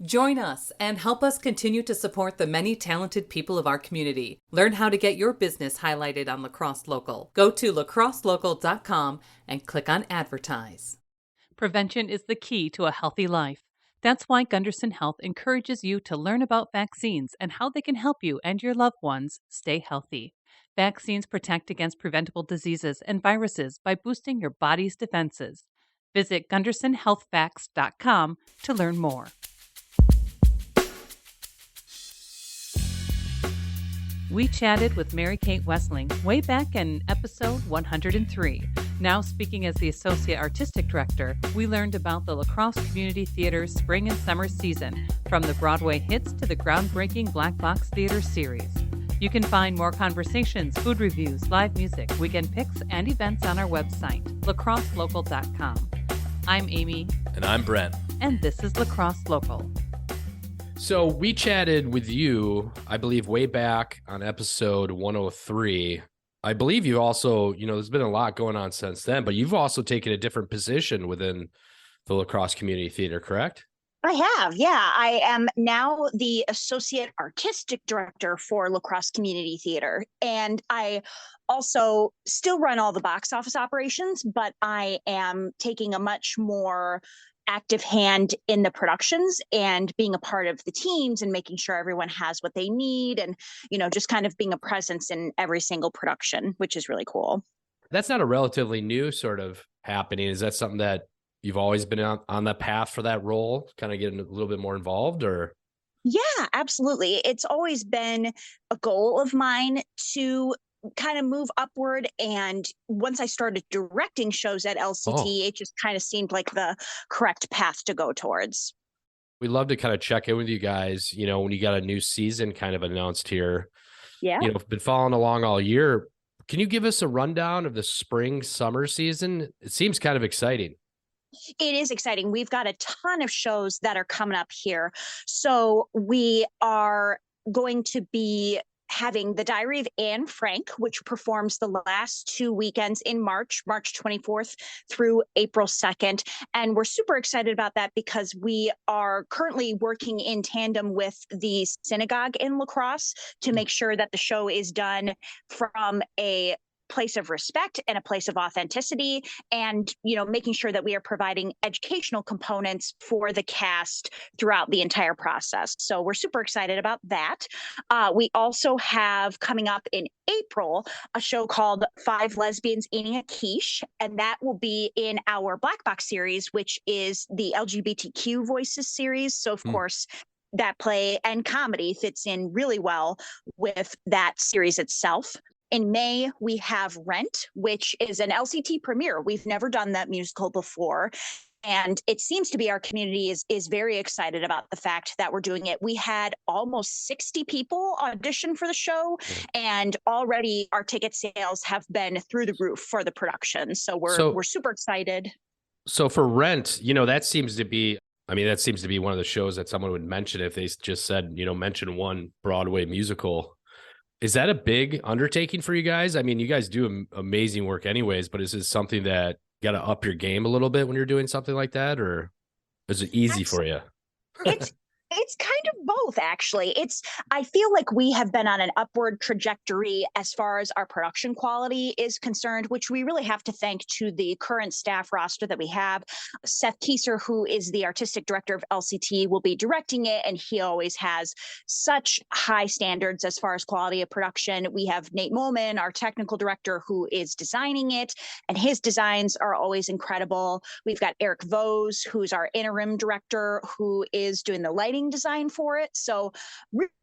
Join us and help us continue to support the many talented people of our community. Learn how to get your business highlighted on Lacrosse Local. Go to lacrosselocal.com and click on Advertise. Prevention is the key to a healthy life. That's why Gunderson Health encourages you to learn about vaccines and how they can help you and your loved ones stay healthy. Vaccines protect against preventable diseases and viruses by boosting your body's defenses. Visit GundersonHealthVax.com to learn more. We chatted with Mary Kate Wesling way back in episode 103. Now speaking as the Associate Artistic Director, we learned about the Lacrosse Community Theater's spring and summer season, from the Broadway hits to the groundbreaking Black Box Theater series. You can find more conversations, food reviews, live music, weekend picks, and events on our website, lacrosselocal.com. I'm Amy. And I'm Brent. And this is Lacrosse Local. So we chatted with you, I believe, way back on episode 103. I believe you also, there's been a lot going on since then, but you've also taken a different position within the Lacrosse Community Theater, correct? I have, yeah. I am now the Associate Artistic Director for Lacrosse Community Theater. And I also still run all the box office operations, but I am taking a much more active hand in the productions and being a part of the teams and making sure everyone has what they need and, just kind of being a presence in every single production, which is really cool. That's not a relatively new sort of happening. Is that something that you've always been on that path for that role, kind of getting a little bit more involved, or? Yeah, absolutely. It's always been a goal of mine to kind of move upward. And once I started directing shows at LCT, It just kind of seemed like the correct path to go towards. We'd love to kind of check in with you guys, when you got a new season kind of announced here. Yeah. Been following along all year. Can you give us a rundown of the spring summer season? It seems kind of exciting. It is exciting. We've got a ton of shows that are coming up here. So we are going to be having The Diary of Anne Frank, which performs the last 2 weekends in March 24th through April 2nd. And we're super excited about that because we are currently working in tandem with the synagogue in La Crosse to make sure that the show is done from a place of respect and a place of authenticity, and making sure that we are providing educational components for the cast throughout the entire process. So we're super excited about that. We also have coming up in April a show called Five Lesbians Eating a Quiche, and that will be in our Black Box series, which is the LGBTQ Voices series. So of course that play and comedy fits in really well with that series itself. In May, we have Rent, which is an LCT premiere. We've never done that musical before. And it seems to be our community is very excited about the fact that we're doing it. We had almost 60 people audition for the show, and already our ticket sales have been through the roof for the production. So we're super excited. So for Rent, that seems to be one of the shows that someone would mention if they just said, mention one Broadway musical. Is that a big undertaking for you guys? I mean, you guys do amazing work anyways, but is this something that you got to up your game a little bit when you're doing something like that, or is it easy for you? It's kind of both, actually. I feel like we have been on an upward trajectory as far as our production quality is concerned, which we really have to thank to the current staff roster that we have. Seth Kieser, who is the artistic director of LCT, will be directing it, and he always has such high standards as far as quality of production. We have Nate Molman, our technical director, who is designing it, and his designs are always incredible. We've got Eric Vose, who's our interim director, who is doing the lighting design for it. So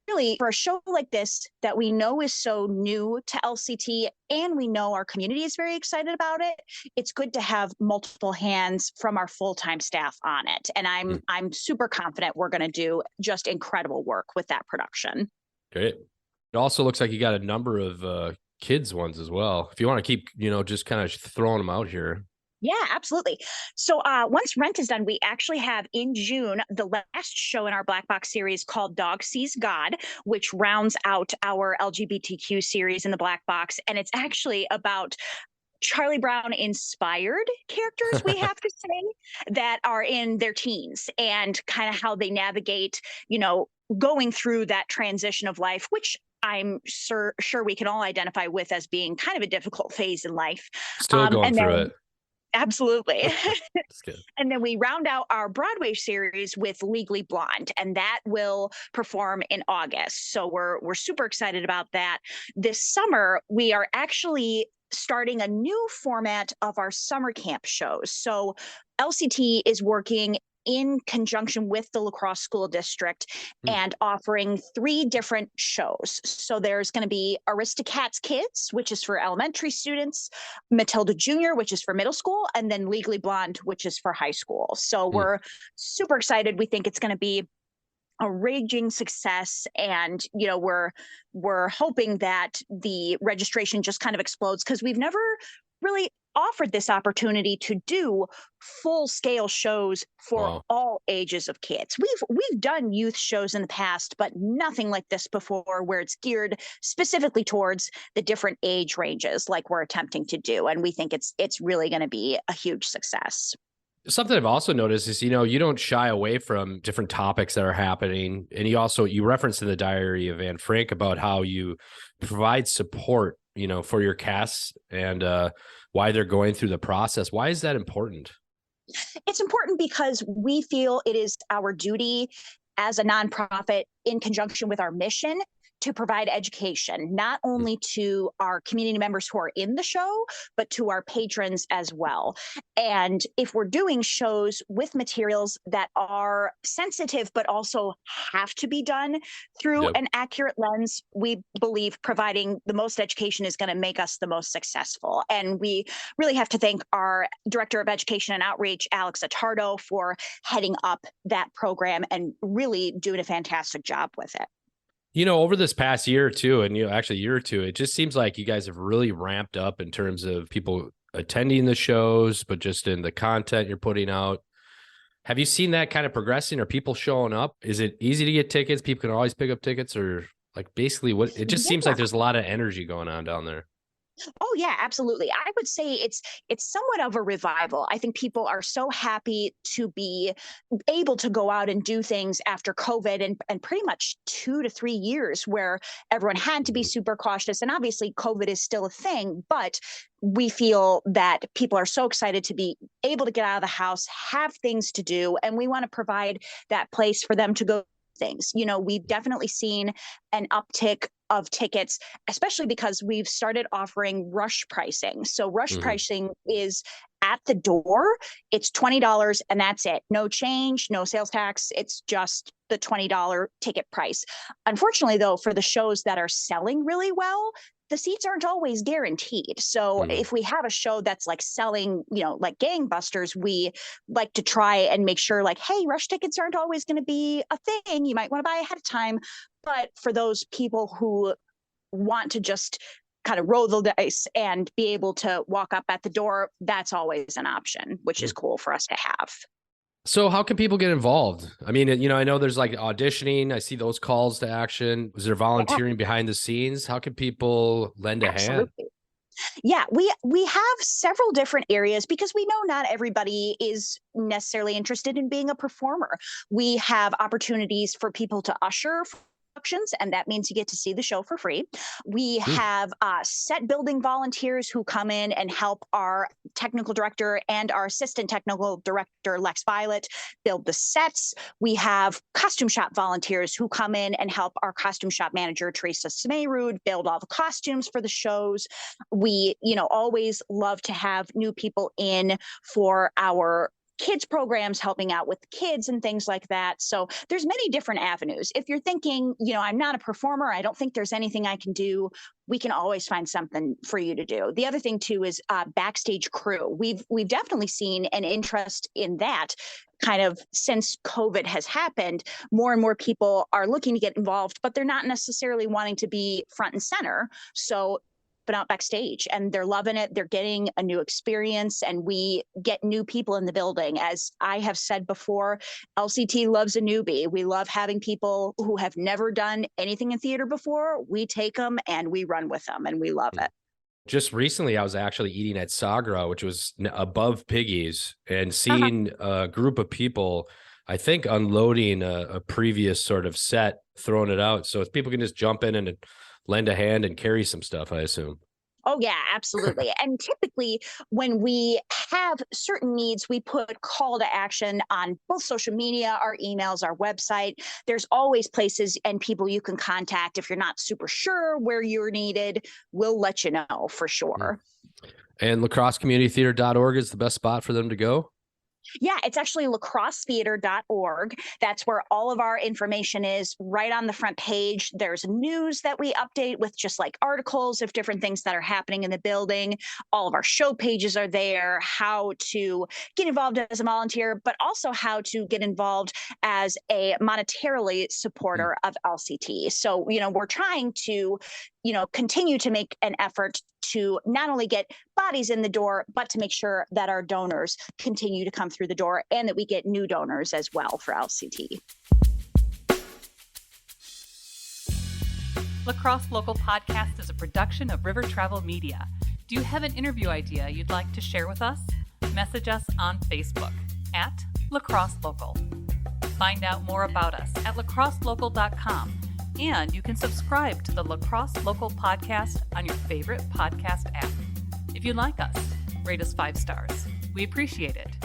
really, for a show like this that we know is so new to LCT and we know our community is very excited about it, it's good to have multiple hands from our full-time staff on it. And I'm super confident we're going to do just incredible work with that production. Great. It also looks like you got a number of kids ones as well. If you want to keep, just kind of throwing them out here. Yeah, absolutely. So once Rent is done, we actually have in June the last show in our Black Box series called Dog Sees God, which rounds out our LGBTQ series in the Black Box. And it's actually about Charlie Brown inspired characters, we have to say, that are in their teens and kind of how they navigate, going through that transition of life, which I'm sure we can all identify with as being kind of a difficult phase in life. Still going And through then it. absolutely. That's good. And then we round out our Broadway series with Legally Blonde, and that will perform in August. So we're super excited about that. This summer, we are actually starting a new format of our summer camp shows. So LCT is working in conjunction with the La Crosse School District and offering 3 different shows. So there's going to be Aristocats Kids, which is for elementary students, Matilda Jr., which is for middle school, and then Legally Blonde, which is for high school. So we're super excited. We think it's going to be a raging success, and we're hoping that the registration just kind of explodes, because we've never really offered this opportunity to do full scale shows for all ages of kids. We've done youth shows in the past, but nothing like this before, where it's geared specifically towards the different age ranges like we're attempting to do, and we think it's really going to be a huge success. Something I've also noticed is, you don't shy away from different topics that are happening. And you referenced in the Diary of Anne Frank about how you provide support, for your cast and why they're going through the process. Why is that important? It's important because we feel it is our duty as a nonprofit, in conjunction with our mission, to provide education, not only to our community members who are in the show, but to our patrons as well. And if we're doing shows with materials that are sensitive, but also have to be done through an accurate lens, we believe providing the most education is going to make us the most successful. And we really have to thank our Director of Education and Outreach, Alex Attardo, for heading up that program and really doing a fantastic job with it. Over this past year or two, and actually year or two, it just seems like you guys have really ramped up in terms of people attending the shows, but just in the content you're putting out. Have you seen that kind of progressing? Are people showing up? Is it easy to get tickets? People can always pick up tickets, or like basically what it just seems like there's a lot of energy going on down there. Oh yeah, absolutely. I would say it's somewhat of a revival. I think people are so happy to be able to go out and do things after COVID and pretty much 2 to 3 years where everyone had to be super cautious. And obviously COVID is still a thing, but we feel that people are so excited to be able to get out of the house, have things to do, and we want to provide that place for them to go things. We've definitely seen an uptick of tickets, especially because we've started offering rush pricing. So rush pricing is at the door. It's $20 and that's it. No change, no sales tax. It's just the $20 ticket price. Unfortunately, though, for the shows that are selling really well, the seats aren't always guaranteed. So if we have a show that's like selling, like gangbusters, we like to try and make sure like, hey, rush tickets aren't always going to be a thing. You might want to buy ahead of time. But for those people who want to just kind of roll the dice and be able to walk up at the door, that's always an option, which is cool for us to have. So how can people get involved? I mean, I know there's like auditioning. I see those calls to action. Is there volunteering behind the scenes? How can people lend a hand? Yeah, we have several different areas because we know not everybody is necessarily interested in being a performer. We have opportunities for people to usher productions, and that means you get to see the show for free. We have set building volunteers who come in and help our technical director and our assistant technical director, Lex Violet, build the sets. We have costume shop volunteers who come in and help our costume shop manager, Teresa Smeyrud, build all the costumes for the shows. We, always love to have new people in for our kids programs, helping out with kids and things like that. So there's many different avenues. If you're thinking, I'm not a performer, I don't think there's anything I can do, we can always find something for you to do. The other thing too is backstage crew. We've definitely seen an interest in that kind of since COVID has happened. More and more people are looking to get involved, but they're not necessarily wanting to be front and center. So been out backstage and they're loving it. They're getting a new experience and we get new people in the building. As I have said before, LCT loves a newbie. We love having people who have never done anything in theater before. We take them and we run with them and we love it. Just recently, I was actually eating at Sagra, which was above Piggy's, and seeing a group of people, I think, unloading a previous sort of set, throwing it out. So if people can just jump in and lend a hand and carry some stuff, I assume. Oh, yeah, absolutely. And typically, when we have certain needs, we put call to action on both social media, our emails, our website. There's always places and people you can contact. If you're not super sure where you're needed, we'll let you know for sure. And lacrossecommunitytheater.org is the best spot for them to go? Yeah, it's actually lacrossetheater.org. That's where all of our information is, right on the front page. There's news that we update with just like articles of different things that are happening in the building. All of our show pages are there, how to get involved as a volunteer, but also how to get involved as a monetarily supporter of LCT. So, we're trying to, continue to make an effort to not only get bodies in the door, but to make sure that our donors continue to come through the door and that we get new donors as well for LCT. Lacrosse Local Podcast is a production of River Travel Media. Do you have an interview idea you'd like to share with us? Message us on Facebook at Lacrosse Local. Find out more about us at lacrosselocal.com. And you can subscribe to the Lacrosse Local Podcast on your favorite podcast app. If you like us, rate us 5 stars. We appreciate it.